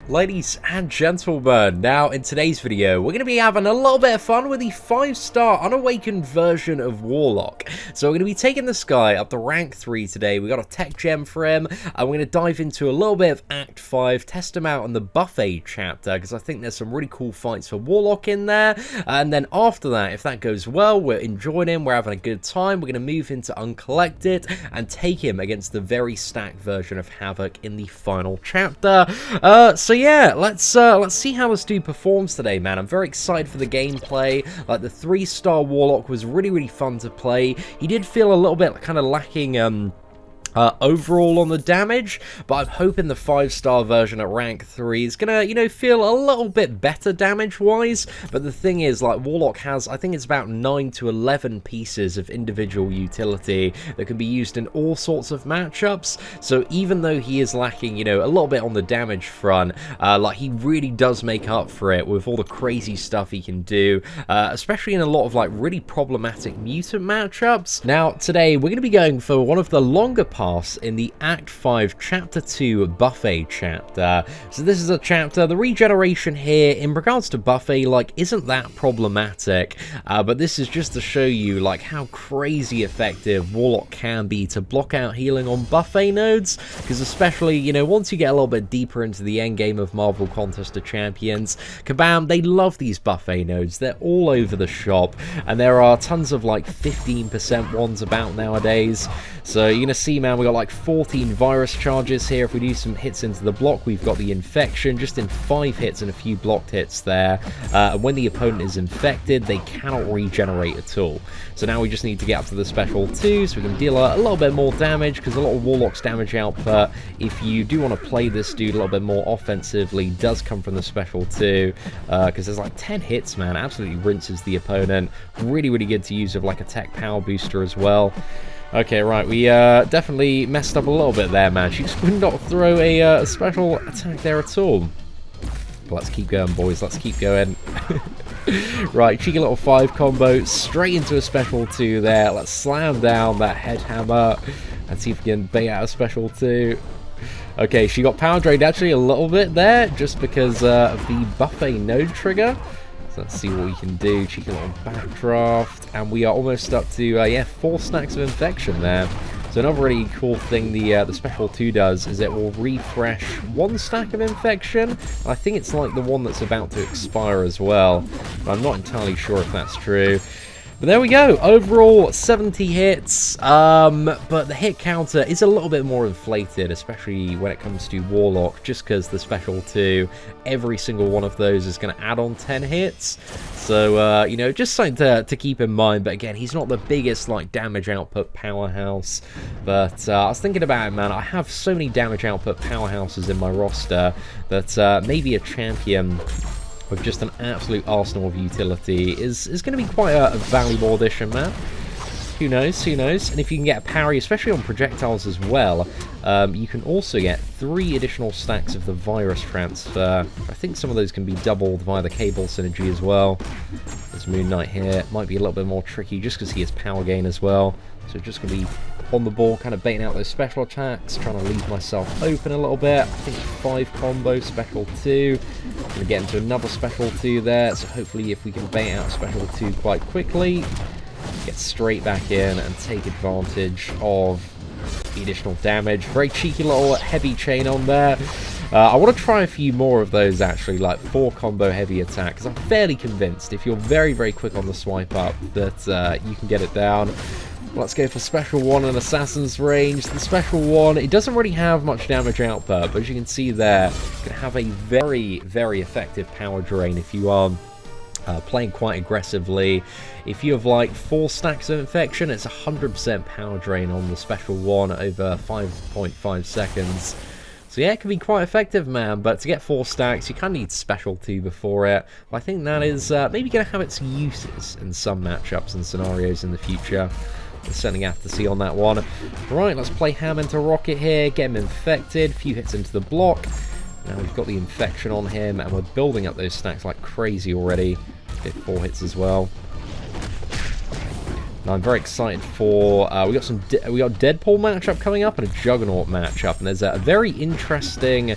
Ladies and gentlemen, now in today's video, we're going to be having a little bit of fun with the 5-star unawakened version of Warlock. So we're going to be taking this guy up to rank 3 today. We got a tech gem for him, and we're going to dive into a little bit of Act 5, test him out in the buffet chapter, because I think there's some really cool fights for Warlock in there. And then after that, if that goes well, we're enjoying him, we're having a good time, we're going to move into Uncollected and take him against the very stacked version of Havok in the final chapter. So yeah, let's see how this dude performs today, man. I'm very excited for the gameplay. Like, the 3-star Warlock was really fun to play. He did feel a little bit kind of lacking overall on the damage, but I'm hoping the 5-star version at rank 3 is gonna, you know, feel a little bit better damage-wise. But the thing is, like, Warlock has, I think it's about 9 to 11 pieces of individual utility that can be used in all sorts of matchups. So even though he is lacking, you know, a little bit on the damage front, like, he really does make up for it with all the crazy stuff he can do, especially in a lot of, like, really problematic mutant matchups. Now, today, we're gonna be going for one of the longer parts in the Act 5 Chapter 2 Buffet chapter. So this is a chapter, the regeneration here, in regards to Buffet, like, isn't that problematic, but this is just to show you, like, how crazy effective Warlock can be to block out healing on Buffet nodes, because especially, you know, once you get a little bit deeper into the endgame of Marvel Contest of Champions, kabam, they love these Buffet nodes. They're all over the shop, and there are tons of, like, 15% ones about nowadays. So you're gonna see, man, we got like 14 virus charges here. If we do some hits into the block, we've got the infection just in 5 hits and a few blocked hits there. And when the opponent is infected, they cannot regenerate at all. So now we just need to get up to the special 2 so we can deal a little bit more damage, because a lot of Warlock's damage output, if you do want to play this dude a little bit more offensively, does come from the special 2, because there's like 10 hits, man. Absolutely rinses the opponent. Really good to use with like a tech power booster as well. Okay, right, we definitely messed up a little bit there, man. She just would not throw a special attack there at all. But let's keep going, boys. Let's keep going. Right, cheeky little 5 combo, straight into a special 2 there. Let's slam down that head hammer and see if we can bait out a special 2. Okay, she got power drained actually a little bit there, just because of the buffet node trigger. So let's see what we can do. Cheeky little backdraft, and we are almost up to yeah, 4 stacks of infection there. So another really cool thing the special 2 does is it will refresh 1 stack of infection. I think it's like the one that's about to expire as well, but I'm not entirely sure if that's true. But there we go, overall 70 hits, but the hit counter is a little bit more inflated, especially when it comes to Warlock, just because the special 2, every single one of those is going to add on 10 hits. So, you know, just something to keep in mind. But again, he's not the biggest, like, damage output powerhouse. But I was thinking about it, man, I have so many damage output powerhouses in my roster that maybe a champion with just an absolute arsenal of utility is going to be quite a valuable addition, man. Who knows, who knows? And if you can get a parry, especially on projectiles as well, you can also get 3 additional stacks of the virus transfer. I think some of those can be doubled via the cable synergy as well. There's Moon Knight here. Might be a little bit more tricky just because he has power gain as well. So just going to be on the ball, kind of baiting out those special attacks, trying to leave myself open a little bit. I think 5 combo, special 2. Going to get into another special 2 there, so hopefully if we can bait out special 2 quite quickly, get straight back in and take advantage of the additional damage. Very cheeky little heavy chain on there. I want to try a few more of those actually, like 4 combo heavy attack, because I'm fairly convinced if you're very quick on the swipe up that you can get it down. Let's go for special 1 and Assassin's Range. The special 1, it doesn't really have much damage output, but as you can see there, it can have a very effective power drain if you are playing quite aggressively. If you have like 4 stacks of infection, it's 100% power drain on the special 1 over 5.5 seconds. So yeah, it can be quite effective, man, but to get 4 stacks, you kind of need special 2 before it. But I think that is maybe going to have its uses in some matchups and scenarios in the future. We're certainly have to see on that one. Right, let's play ham into Rocket here, get him infected, few hits into the block. Now we've got the infection on him, and we're building up those stacks like crazy already. Did 4 hits as well. And I'm very excited for, we got Deadpool matchup coming up and a Juggernaut matchup, and there's a very interesting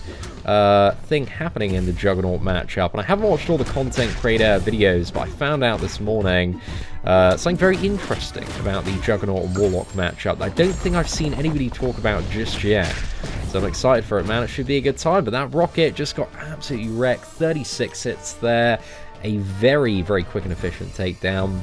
thing happening in the Juggernaut matchup, and I haven't watched all the content creator videos, but I found out this morning something very interesting about the Juggernaut and Warlock matchup that I don't think I've seen anybody talk about just yet. So I'm excited for it, man. It should be a good time. But that rocket just got absolutely wrecked. 36 hits there. A very, very quick and efficient takedown.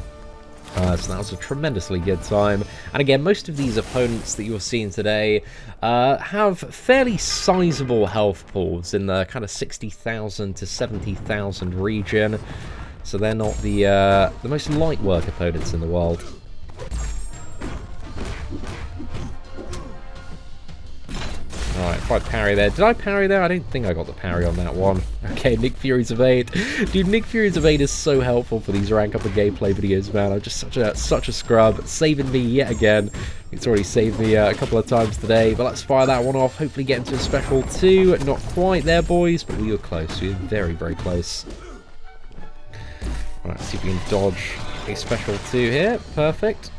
So that was a tremendously good time. And again, most of these opponents that you're seeing today have fairly sizable health pools in the kind of 60,000 to 70,000 region. So they're not the most light work opponents in the world. Alright, if I parry there. Did I parry there? I don't think I got the parry on that one. Okay, Nick Fury's evade. Dude, Nick Fury's evade is so helpful for these rank up and gameplay videos, man. I'm just such a scrub. Saving me yet again. It's already saved me a couple of times today. But let's fire that one off. Hopefully get into a special 2. Not quite there, boys, but we were close. We were very, very close. Alright, let's see if we can dodge a special 2 here. Perfect.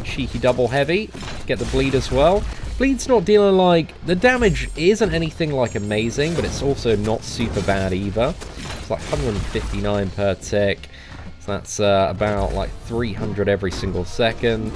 Cheeky double heavy. Get the bleed as well. Bleed's not dealing like... The damage isn't anything like amazing, but it's also not super bad either. It's like 159 per tick. So that's about like 300 every single second.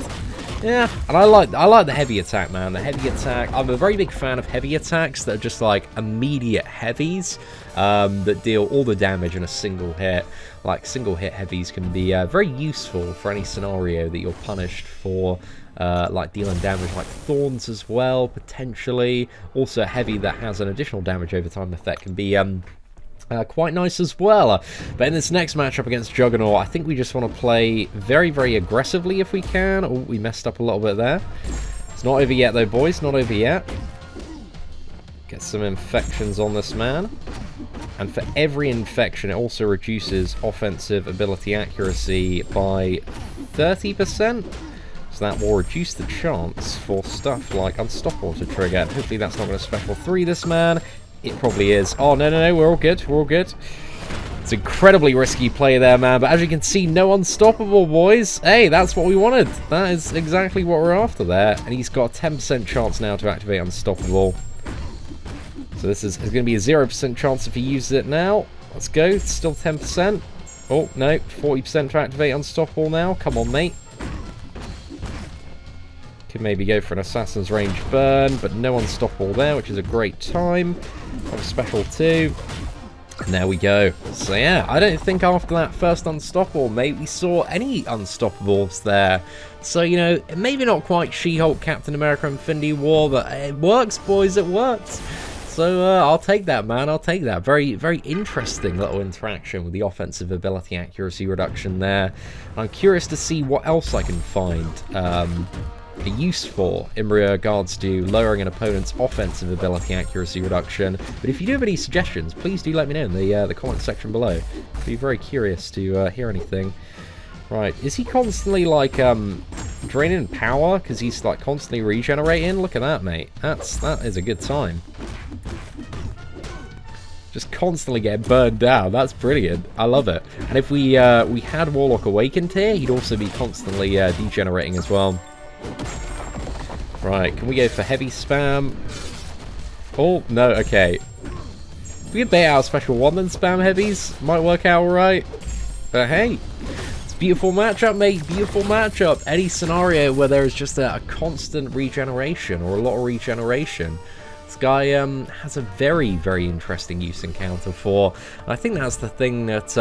Yeah, and I like the heavy attack, man. The heavy attack. I'm a very big fan of heavy attacks that are just like immediate heavies that deal all the damage in a single hit. Like single hit heavies can be very useful for any scenario that you're punished for, like dealing damage like thorns as well, potentially. Also heavy that has an additional damage over time effect can be quite nice as well. But in this next matchup against Juggernaut, I think we just want to play very, very aggressively if we can. Oh, we messed up a little bit there. It's not over yet though, boys. Not over yet. Get some infections on this man. And for every infection, it also reduces offensive ability accuracy by 30%. So that will reduce the chance for stuff like Unstoppable to trigger. And hopefully that's not going to special 3 this man. It probably is. Oh, no, we're all good. We're all good. It's incredibly risky play there, man. But as you can see, no Unstoppable, boys. Hey, that's what we wanted. That is exactly what we're after there. And he's got a 10% chance now to activate Unstoppable. So this is going to be a 0% chance if he uses it now. Let's go. It's still 10%. Oh, no. 40% to activate Unstoppable now. Come on, mate. Could maybe go for an Assassin's Range burn, but no Unstoppable there, which is a great time. Have a special 2. And there we go. So yeah, I don't think after that first Unstoppable, mate, we saw any Unstoppables there. So, you know, maybe not quite She-Hulk, Captain America, Infinity War, but it works, boys, it works. So I'll take that, man. I'll take that. Very, very interesting little interaction with the offensive ability accuracy reduction there. I'm curious to see what else I can find a use for in regards to lowering an opponent's offensive ability accuracy reduction. But if you do have any suggestions, please do let me know in the comment section below. I'd be very curious to hear anything. Right, is he constantly like draining power because he's like constantly regenerating? Look at that, mate. That is a good time. Just constantly getting burned down. That's brilliant. I love it. And if we had Warlock awakened here, he'd also be constantly degenerating as well. Right, can we go for heavy spam? Oh, no, okay. If we could bait out special 1 then spam heavies, might work out alright. But hey, it's a beautiful matchup, mate. Beautiful matchup. Any scenario where there is just a constant regeneration or a lot of regeneration, this guy has a very, very interesting use encounter for. And I think that's the thing that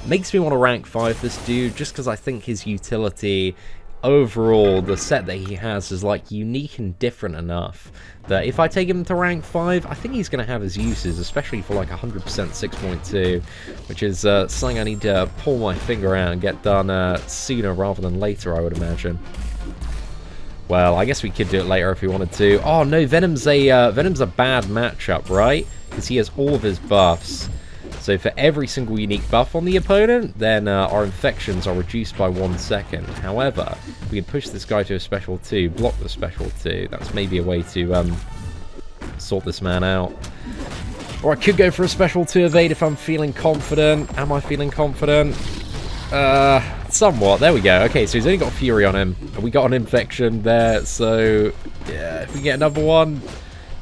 makes me want to rank 5 this dude, just because I think his utility overall, the set that he has is like unique and different enough that if I take him to rank 5, I think he's going to have his uses, especially for like 100% 6.2, which is something I need to pull my finger out and get done sooner rather than later, I would imagine. Well, I guess we could do it later if we wanted to. Oh no, Venom's a bad matchup, right? Because he has all of his buffs. So for every single unique buff on the opponent, then our infections are reduced by 1 second. However, we can push this guy to a special 2, block the special 2. That's maybe a way to sort this man out. Or I could go for a special 2 evade if I'm feeling confident. Am I feeling confident? Let's somewhat. There we go. Okay, so he's only got Fury on him. We got an Infection there, so yeah, if we get another one...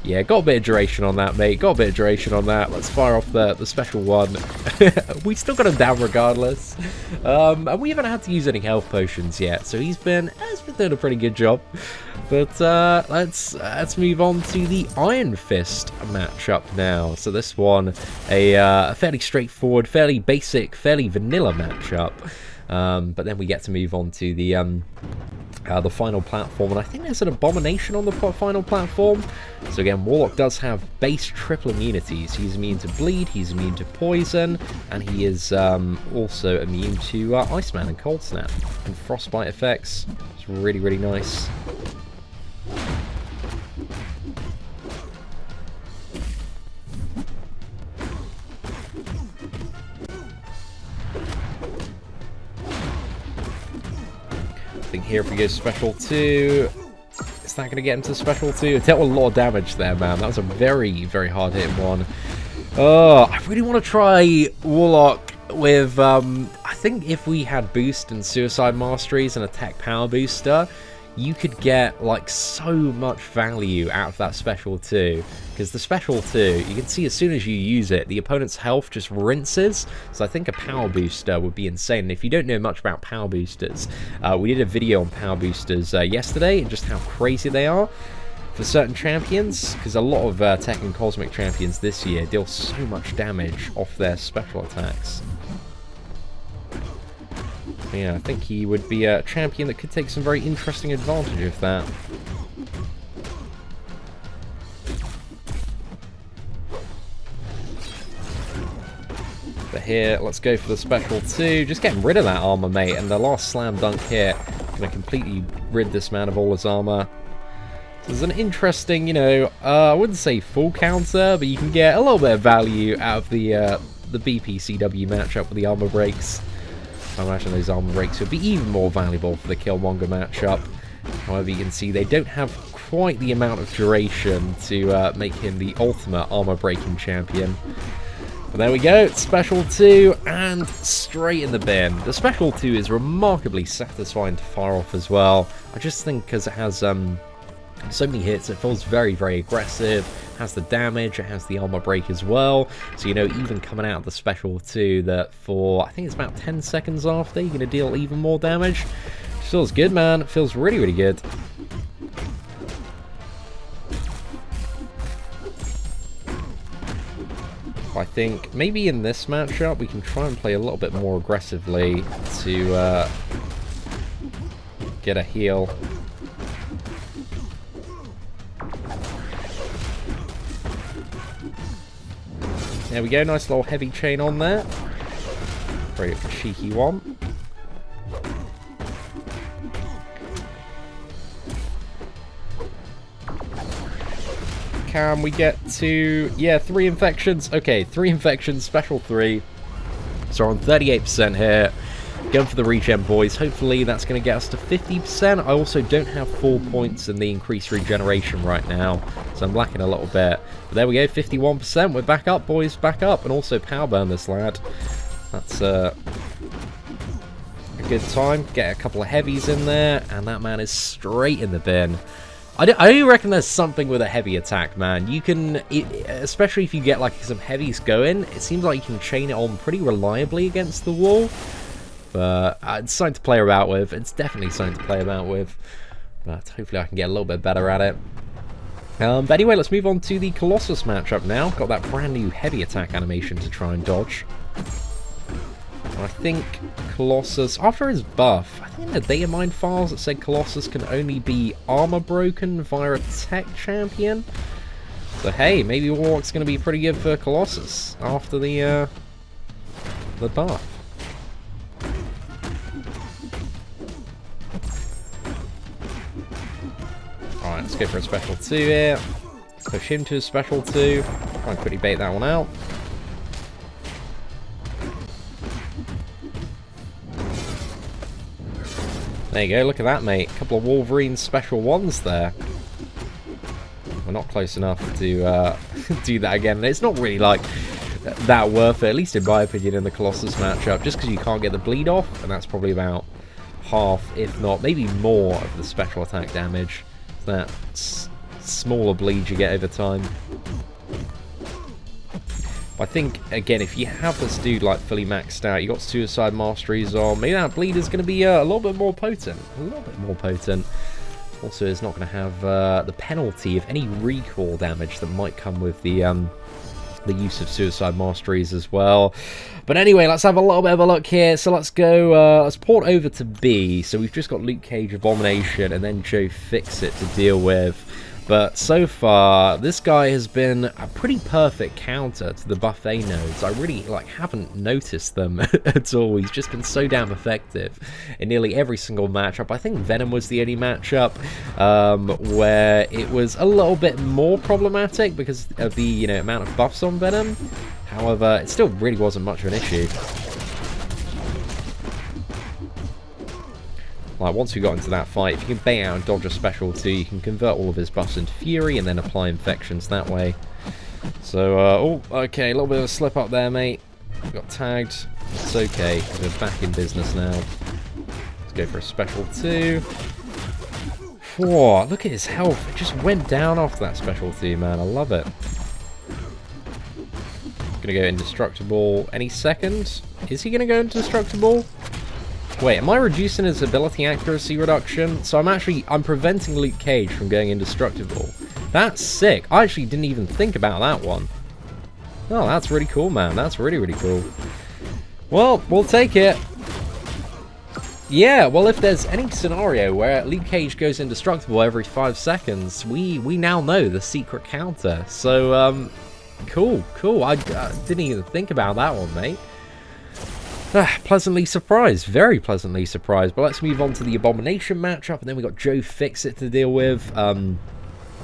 Yeah, got a bit of duration on that, mate. Got a bit of duration on that. Let's fire off the special one. We still got him down regardless. And we haven't had to use any health potions yet, so he's been doing a pretty good job. But let's move on to the Iron Fist matchup now. So this one, a fairly straightforward, fairly basic, fairly vanilla matchup. But then we get to move on to the final platform, and I think there's an Abomination on the final platform. So again, Warlock does have base triple immunities. He's immune to bleed, he's immune to poison, and he is also immune to Iceman and Cold Snap and frostbite effects. It's really, really nice. I think here if we go special 2, is that going to get into special 2? It dealt a lot of damage there, man. That was a very, very hard hitting one. Oh, I really want to try Warlock with, I think if we had boost and suicide masteries and attack power booster, you could get like so much value out of that special 2. Because the special 2, you can see as soon as you use it, the opponent's health just rinses. So I think a power booster would be insane. And if you don't know much about power boosters, we did a video on power boosters yesterday and just how crazy they are for certain champions. Because a lot of Tekken Cosmic champions this year deal so much damage off their special attacks. Yeah, I think he would be a champion that could take some very interesting advantage of that. But here, let's go for the special 2. Just getting rid of that armor, mate. And the last slam dunk hit, going to completely rid this man of all his armor. So there's an interesting, you know, I wouldn't say full counter, but you can get a little bit of value out of the BPCW matchup with the armor breaks. I imagine those armor breaks would be even more valuable for the Killmonger matchup. However, you can see they don't have quite the amount of duration to make him the ultimate armor breaking champion. But there we go, special 2, and straight in the bin. The special 2 is remarkably satisfying to fire off as well. I just think because it has so many hits, it feels very, very aggressive. It has the damage, it has the armor break as well. So, you know, even coming out of the special 2, that for, I think it's about 10 seconds after, you're going to deal even more damage. It feels good, man. It feels really, really good. I think maybe in this matchup we can try and play a little bit more aggressively to get a heal. There we go, nice little heavy chain on there. Very cheeky one. Can we get to... yeah, 3 infections. Okay, 3 infections, special 3. So we're on 38% here. Going for the regen, boys. Hopefully that's going to get us to 50%. I also don't have 4 points in the increased regeneration right now, so I'm lacking a little bit. But there we go, 51%. We're back up, boys, back up. And also power burn this lad. That's a good time. Get a couple of heavies in there, and that man is straight in the bin. I do reckon there's something with a heavy attack, man. You can, especially if you get like some heavies going, it seems like you can chain it on pretty reliably against the wall. But it's something to play about with. It's definitely something to play about with. But hopefully I can get a little bit better at it. But anyway, let's move on to the Colossus matchup now. Got that brand new heavy attack animation to try and dodge. And I think Colossus, after his buff, I think in the data mine files it said Colossus can only be armor broken via a tech champion. So hey, maybe Warlock's going to be pretty good for Colossus after the buff. Alright, let's go for a special 2 here. Push him to a special 2. Try and quickly bait that one out. There you go, look at that, mate. A couple of Wolverine special 1s there. We're not close enough to do that again. It's not really like that worth it, at least in my opinion, in the Colossus matchup, just because you can't get the bleed off, and that's probably about half, if not maybe more, of the special attack damage. That smaller bleed you get over time. I think, again, if you have this dude like fully maxed out, you got Suicide Masteries on, maybe that bleed is going to be a little bit more potent. A little bit more potent. Also, it's not going to have the penalty of any recall damage that might come with the use of Suicide Masteries as well. But anyway, let's have a little bit of a look here. So let's go, let's port over to B. So we've just got Luke Cage, Abomination, and then Joe Fixit to deal with. But so far, this guy has been a pretty perfect counter to the buffet nodes. I really haven't noticed them at all. He's just been so damn effective in nearly every single matchup. I think Venom was the only matchup where it was a little bit more problematic because of the amount of buffs on Venom. However, it still really wasn't much of an issue. Like, once we got into that fight, if you can bait out and dodge a special too, you can convert all of his buffs into Fury and then apply infections that way. So, oh, okay, a little bit of a slip up there, mate. Got tagged. It's okay. We're back in business now. Let's go for a special too. Whoa, look at his health. It just went down after that special too, man. I love it. Gonna go indestructible any second. Is he gonna go indestructible? Wait, am I reducing his ability accuracy reduction? So I'm preventing Luke Cage from going indestructible. That's sick. I actually didn't even think about that one. Oh, that's really cool, man. That's really, really cool. Well, we'll take it. Yeah, well, if there's any scenario where Luke Cage goes indestructible every 5 seconds, we now know the secret counter. So, cool. I didn't even think about that one, mate. Pleasantly surprised, very pleasantly surprised. But let's move on to the Abomination matchup, and then we got Joe Fixit to deal with.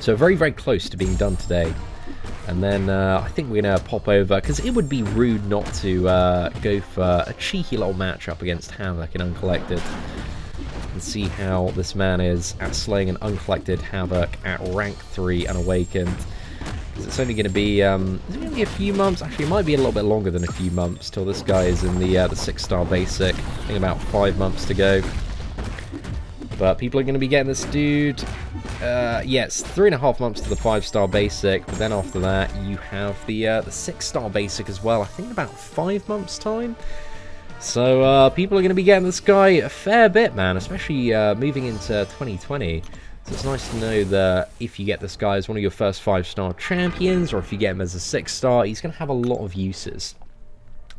So very, very close to being done today. And then I think we're going to pop over, because it would be rude not to go for a cheeky little matchup against Havok in Uncollected. And see how this man is at slaying an Uncollected Havok at rank 3 Unawakened. It's only going to be, a few months. Actually, it might be a little bit longer than a few months till this guy is in the 6-star basic. I think about 5 months to go. But people are going to be getting this dude. Yes, 3.5 months to the 5-star basic. But then after that, you have the 6-star basic as well. I think about 5 months time. So people are going to be getting this guy a fair bit, man. Especially moving into 2020. So it's nice to know that if you get this guy as one of your first 5-star champions, or if you get him as a 6-star, he's going to have a lot of uses.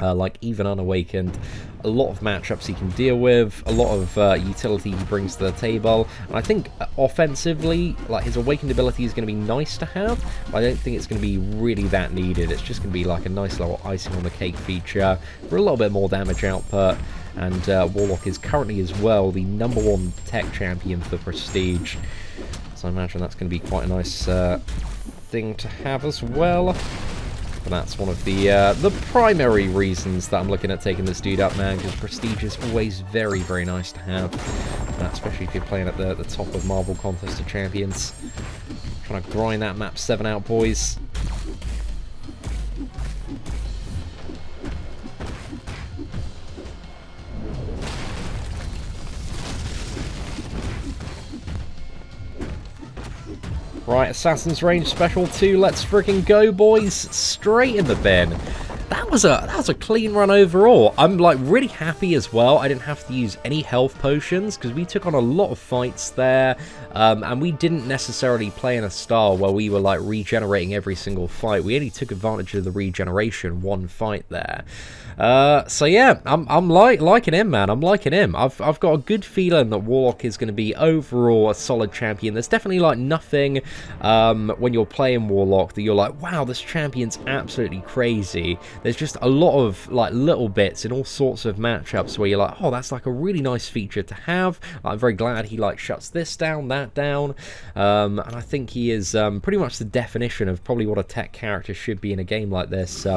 Like even Unawakened, a lot of matchups he can deal with, a lot of utility he brings to the table. And I think offensively, like his Awakened ability is going to be nice to have, but I don't think it's going to be really that needed. It's just going to be like a nice little icing on the cake feature for a little bit more damage output. And Warlock is currently as well the #1 tech champion for Prestige. So I imagine that's going to be quite a nice thing to have as well. But that's one of the primary reasons that I'm looking at taking this dude up, man, because Prestige is always very, very nice to have. Especially if you're playing at the top of Marvel Contest of Champions. Trying to grind that map 7 out, boys. Right, Assassin's Range Special 2, let's freaking go, boys. Straight in the bin. That was a clean run overall. I'm like really happy as well. I didn't have to use any health potions because we took on a lot of fights there, and we didn't necessarily play in a style where we were like regenerating every single fight. We only took advantage of the regeneration one fight there. So yeah, I'm liking him, man. I'm liking him. I've got a good feeling that Warlock is going to be overall a solid champion. There's definitely like nothing when you're playing Warlock that you're like, wow, this champion's absolutely crazy. There's just a lot of like little bits in all sorts of matchups where you're like, oh, that's like a really nice feature to have. I'm very glad he like shuts this down, that down, and I think he is pretty much the definition of probably what a tech character should be in a game like this.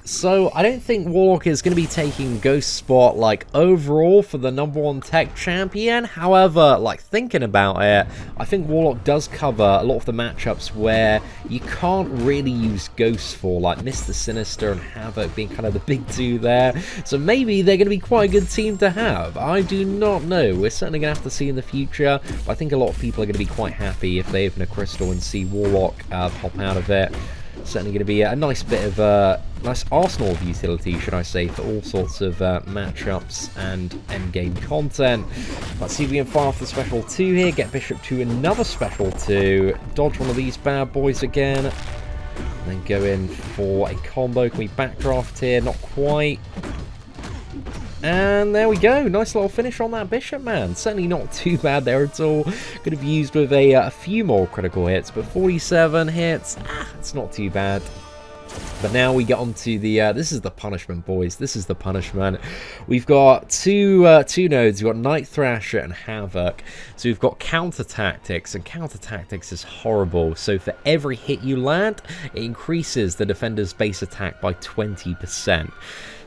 So I don't think Warlock is going to be taking Ghost spot like overall for the #1 tech champion. However, like thinking about it, I think Warlock does cover a lot of the matchups where you can't really use Ghosts for, like Mr. Sinister and Havok being kind of the big two there. So maybe they're going to be quite a good team to have. I do not know. We're certainly going to have to see in the future. But I think a lot of people are going to be quite happy if they open a crystal and see Warlock pop out of it. Certainly going to be a nice bit of nice arsenal of utility, should I say, for all sorts of matchups and endgame content. Let's see if we can fire off the special 2 here, get Bishop to another special 2, dodge one of these bad boys again, and then go in for a combo. Can we backdraft here? Not quite. And there we go, nice little finish on that Bishop, man. Certainly not too bad there at all. Could have used with a few more critical hits, but 47 hits, it's not too bad. But now we get on to the, this is the punishment, boys. This is the punishment. We've got two nodes. We've got Night Thrasher and Havok. So we've got counter tactics, and counter tactics is horrible. So for every hit you land, it increases the defender's base attack by 20%.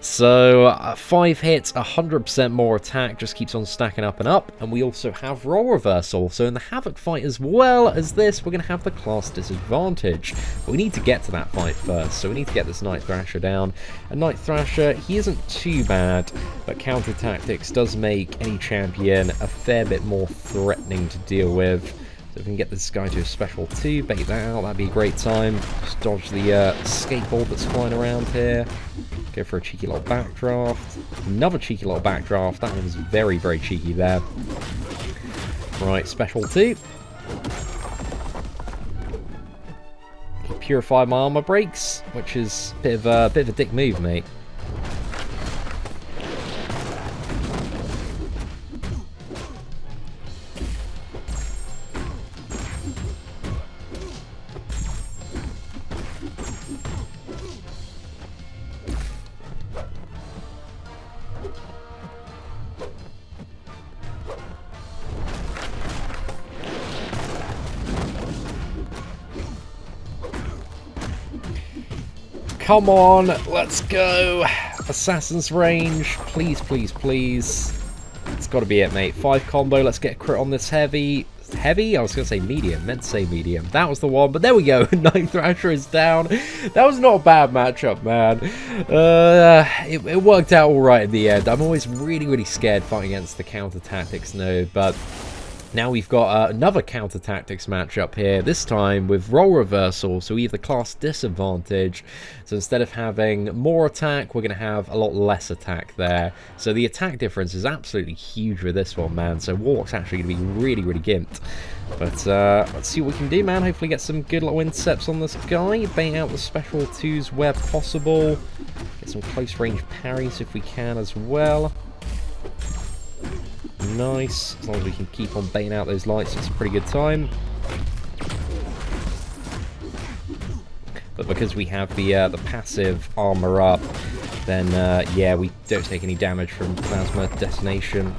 So 5 hits, 100% more attack, just keeps on stacking up and up. And we also have role reversal. So in the Havok fight as well as this, we're going to have the class disadvantage. But we need to get to that fight first. So we need to get this Night Thrasher down. And Night Thrasher, he isn't too bad, but counter tactics does make any champion a fair bit more threatening to deal with. So if we can get this guy to a special 2, bait that out, that'd be a great time. Just dodge the skateboard that's flying around here. Go for a cheeky little backdraft. Another cheeky little backdraft. That one was very, very cheeky there. Right, special 2. Purify my armor breaks, which is a bit of a dick move, mate. Come on, let's go. Assassin's range, please, please, please. It's got to be it, mate. 5 combo, let's get a crit on this heavy. Heavy? I was going to say medium, meant to say medium. That was the one, but there we go. Night Thrasher is down. That was not a bad matchup, man. It worked out all right in the end. I'm always really, really scared fighting against the counter tactics node, but now we've got another counter tactics matchup here, this time with role reversal, so we have the class disadvantage. So instead of having more attack, we're going to have a lot less attack there. So the attack difference is absolutely huge with this one, man. So Warlock's actually going to be really, really gimped. But let's see what we can do, man. Hopefully get some good little intercepts on this guy. Bait out the special 2s where possible. Get some close range parries if we can as well. Nice, as long as we can keep on baiting out those lights, it's a pretty good time. But because we have the passive armor up, then yeah, we don't take any damage from plasma detonation.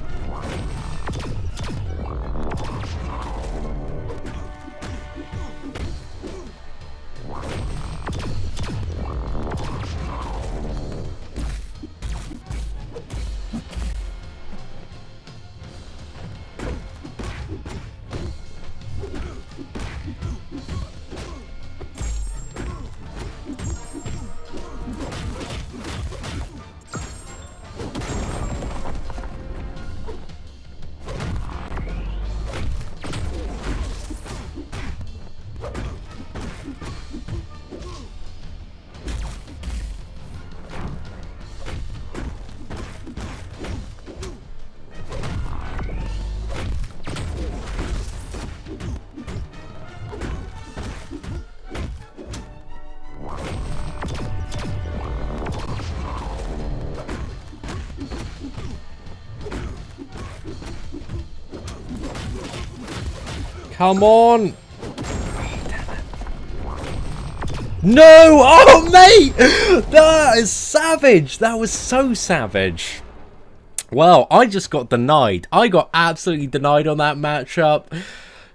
Come on! Oh, damn it. No! Oh, mate! That is savage! That was so savage. Well, I just got denied. I got absolutely denied on that matchup.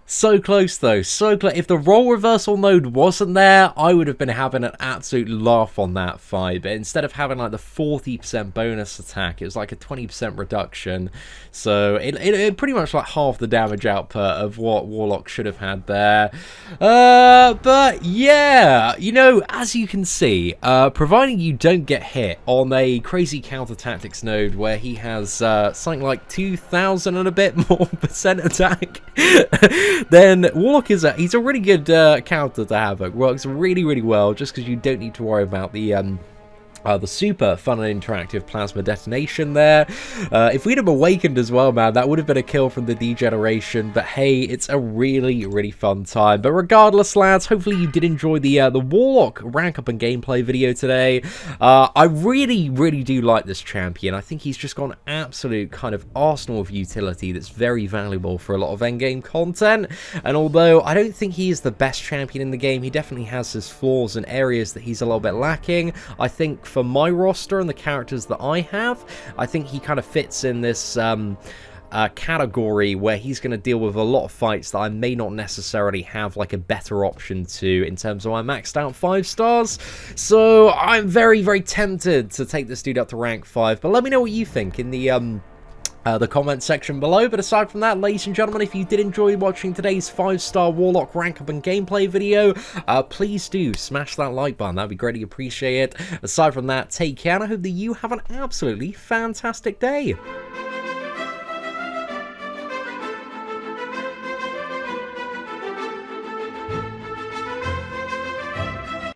So close though, so close. If the role reversal node wasn't there, I would have been having an absolute laugh on that fight. But instead of having like the 40% bonus attack, it was like a 20% reduction. So it pretty much like half the damage output of what Warlock should have had there. But yeah, you know, as you can see, providing you don't get hit on a crazy counter tactics node where he has something like 2,000 and a bit more percent attack. Then Warlock he's a really good counter to Havok. Works really, really well just because you don't need to worry about the super fun and interactive plasma detonation there. If we'd have awakened as well, man, that would have been a kill from the degeneration. But hey, it's a really, really fun time. But regardless, lads, hopefully you did enjoy the Warlock rank up and gameplay video today. I really, really do like this champion. I think he's just got an absolute kind of arsenal of utility that's very valuable for a lot of endgame content. And although I don't think he is the best champion in the game, he definitely has his flaws and areas that he's a little bit lacking. I think for my roster and the characters that I have, I think he kind of fits in this category where he's going to deal with a lot of fights that I may not necessarily have like a better option to in terms of my maxed out 5 stars. So I'm very, very tempted to take this dude up to rank 5. But let me know what you think in the comment section below. But aside from that, ladies and gentlemen, if you did enjoy watching today's 5-star Warlock rank up and gameplay video, please do smash that like button. That'd be greatly appreciated. Aside from that, take care, and I hope that you have an absolutely fantastic day.